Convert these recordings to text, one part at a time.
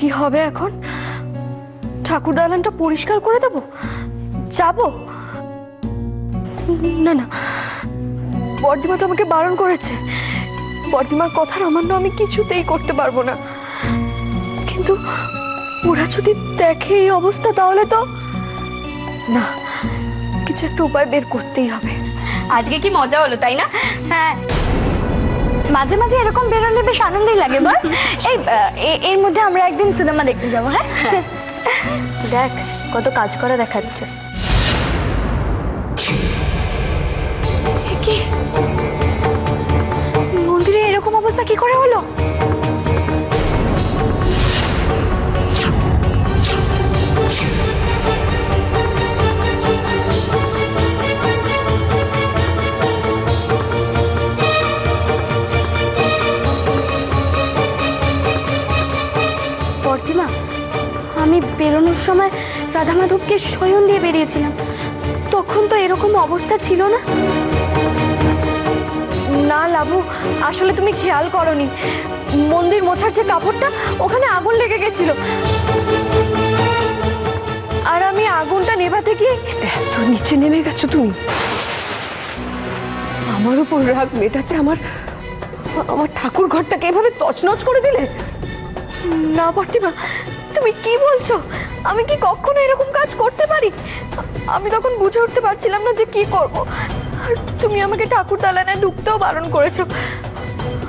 কি হবে এখন? ঠাকুর দালানটা পরিষ্কার করে দেব? যাব না, না, বর্দিমা তো আমাকে বারণ করেছে। বর্দিমার কথার অমান্য আমি কিছুতেই করতে পারবো না। কিন্তু ওরা যদি দেখে এই অবস্থা, তাহলে তো না, কিছু একটা উপায় বের করতেই হবে। আজকে কি মজা হলো, তাই না? হ্যাঁ, মাঝে মাঝে এরকম বেরোলে বেশ আনন্দই লাগে বল। এই এর মধ্যে আমরা একদিন সিনেমা দেখতে যাবো। হ্যাঁ, দেখ কত কাজ করা দেখাচ্ছে। কি মন্দিরে এরকম অবস্থা কি করে হলো? বর্দিমা, আমি বেরোনোর সময় রাধা মাধবকে শয়ন দিয়ে বেরিয়েছিলাম, তখন তো এরকম অবস্থা ছিল না। না লাবু, আসলে তুমি খেয়াল করনি, মন্দির মোছার যে কাপড়টা, ওখানে আগুন লেগে গেছিল, আর আমি আগুনটা নেভাতে গিয়ে এত নিচে নেমে গেছো তুমি। আমার উপর রাগ মেটাতে আমার ঠাকুর ঘরটাকে এভাবে তছনছ করে দিলে। না বর্দিমা, তুমি কি বলছো? আমি কি কখনো এরকম কাজ করতে পারি? আমি তখন বুঝে উঠতে পারছিলাম না যে কি করব, আর তুমি আমাকে ঠাকুর দালানে ঢুকতেও বারণ করেছো।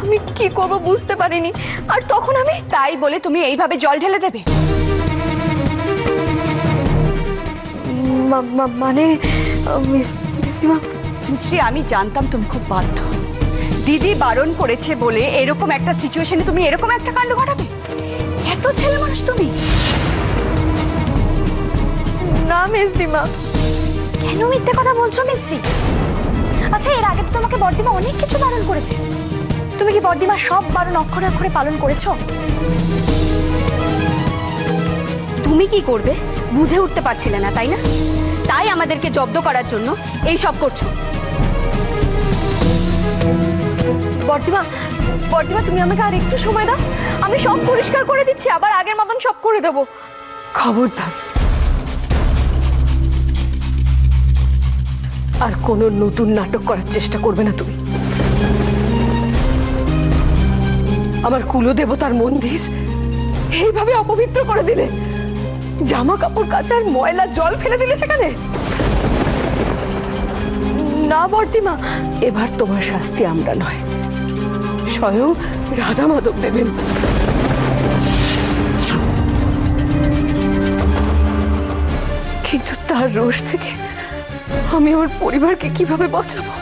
আমি কি করব বুঝতে পারিনি, আর তখন আমি তাই বলে তুমি এইভাবে জল ঢেলে দেবে? মানে মিস্তিমা, আমি জানতাম তুমি খুব বাধ্য। দিদি বারণ করেছে বলে এরকম একটা সিচুয়েশনে তুমি এরকম একটা কাণ্ড ঘটাবে? এত ছেলে মানুষ তুমি? না মিস্তিমা। কেন মিথ্যে কথা বলছো মিশ্রি? আচ্ছা, এর আগে তো তোমাকে বর্দিমা অনেক কিছু বারণ করেছে। তুমি কি বর্দিমা সব বারণ অক্ষরে অক্ষরে পালন করেছো? তুমি কি করবে বুঝে উঠতে পারছিলে না, তাই না? তাই আমাদেরকে জব্দ করার জন্য এই সব করছো। বর্দিমা, তুমি আমাকে আর একটু সময় দাও, আমি সব পরিষ্কার করে দিচ্ছি, আবার আগের মতন সব করে দেবো। খবরদার, আর কোনো নতুন নাটক করার চেষ্টা করবে না তুমি। আমার কুলদেবতার মন্দির এইভাবে অপবিত্র করে দিলে, জামা কাপড় কাচার ময়লা জল ফেলে দিলে সেখানে। না বর্দিমা, এবার তোমার শাস্তি আমরা নয়, স্বয়ং রাধা মাধব দেবেন। কিন্তু তার রোষ থেকে আমি আমার পরিবারকে কিভাবে বাঁচাবো?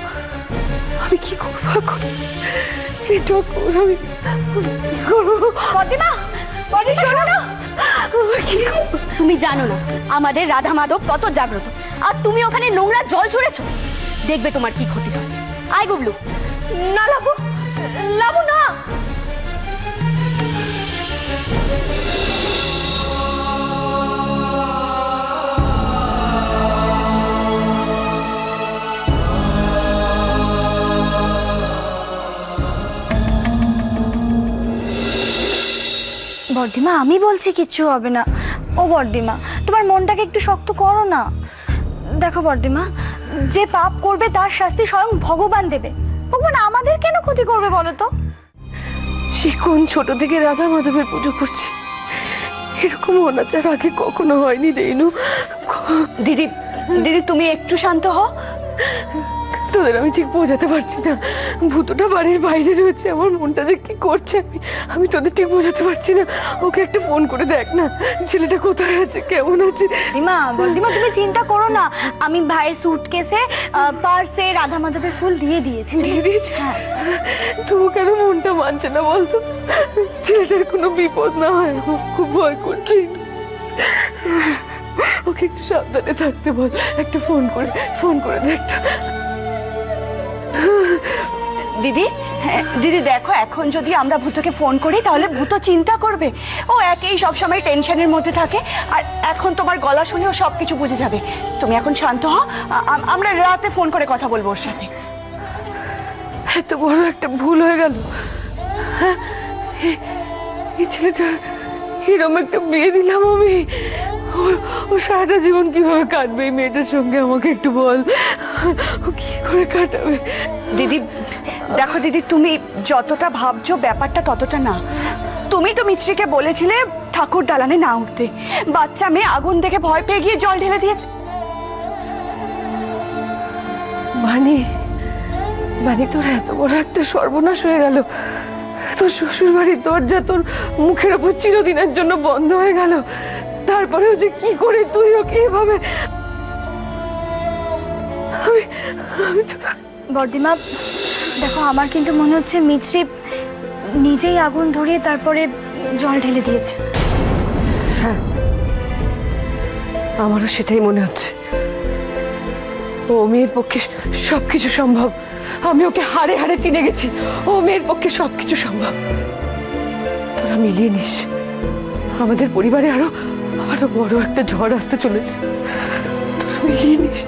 আমি কি করবো এখন? এটা আমি বর্দিমা, শোনো না। তুমি জানো না আমাদের রাধা মাধব কত জাগ্রত, আর তুমি ওখানে নোংরা জল ছড়েছো। দেখবে তোমার কি ক্ষতি হয়। আয় গুবলু। না লাবু, না। বর্দিমা, আমি বলছি কিচ্ছু হবে না। ও বর্দিমা, তোমার মনটাকে একটু শক্ত করো না। দেখো বর্দিমা, যে পাপ করবে তার শাস্তি স্বয়ং ভগবান দেবে। ভগবান আমাদের কেন ক্ষতি করবে বলো তো? সে কোন ছোট থেকে রাধা মাধবের পুজো করছে, এরকম অনাচার আগে কখনো হয়নি রেনু। দিদি, তুমি একটু শান্ত হও। তোদের আমি ঠিক বোঝাতে পারছি না, ভূতটা বাড়ির বাইরে রয়েছে, আমার মনটা যে কি করছে আমি তোদের ঠিক বোঝাতে পারছি না। ওকে একটা ফোন করে দেখ না, ছেলেটা কোথায় আছে, কেমন আছে। বর্দিমা, তুমি চিন্তা করো না, আমি ভাইয়ের সুটকেসে পার্সে রাধা মাধবের ফুল দিয়ে দিয়েছি। দিয়ে দিয়েছিস? তবু কেন মনটা মানছে না বলতো? ছেলেটার কোনো বিপদ না হয়, খুব ভয় করছে। ওকে একটু সাবধানে থাকতে বল, একটা ফোন করে দেখ। দিদি, দেখো, এখন যদি আমরা ভূতকে ফোন করি তাহলে ভূত চিন্তা করবে। ও একেই সবসময় টেনশনের মধ্যে থাকে, আর এখন তোমার গলা শুনেও সবকিছু বুঝে যাবে। তুমি এখন শান্ত হও, আমরা রাতে ফোন করে কথা বলবো ওর সাথে। এত বড় একটা ভুল হয়ে গেল। এই ছেলেটা এরকম একটা বিয়ে দিলাম আমি, ও সারাটা জীবন কিভাবে কাটবে এই মেয়েটার সঙ্গে আমাকে একটু বল, ও কি করে কাটাবে? দিদি দেখো দিদি, তুমি যতটা ভাবছো ব্যাপারটা ততটা না। তুমি তো মিছরিকে বলেছিলে ঠাকুর দালানে না উঠতে, বাচ্চা মেয়ে আগুন দেখে ভয় পেয়ে গিয়ে জল ঢেলে দিয়েছে। বানি, বানি তোর এত বড় একটা সর্বনাশ হয়ে গেল, তোর শ্বশুর বাড়ির দরজা তোর মুখের ওপর চিরদিনের জন্য বন্ধ হয়ে গেল, তারপরেও যে কি করে তুই ওকে এভাবে। আমি আমি তো বর্দিমা দেখো, আমার কিন্তু মনে হচ্ছে মিছরি নিজেই আগুন ধরিয়ে তারপরে জল ঢেলে দিয়েছে। হ্যাঁ, আমারও সেটাই মনে হচ্ছে। ও মেয়ের পক্ষে সবকিছু সম্ভব, আমি ওকে হাড়ে হাড়ে চিনে গেছি, ও মেয়ের পক্ষে সবকিছু সম্ভব। তোরা মিলিয়ে নিস, আমাদের পরিবারে আরো আরো বড় একটা ঝড় আসতে চলেছে, তোরা মিলিয়ে নিস।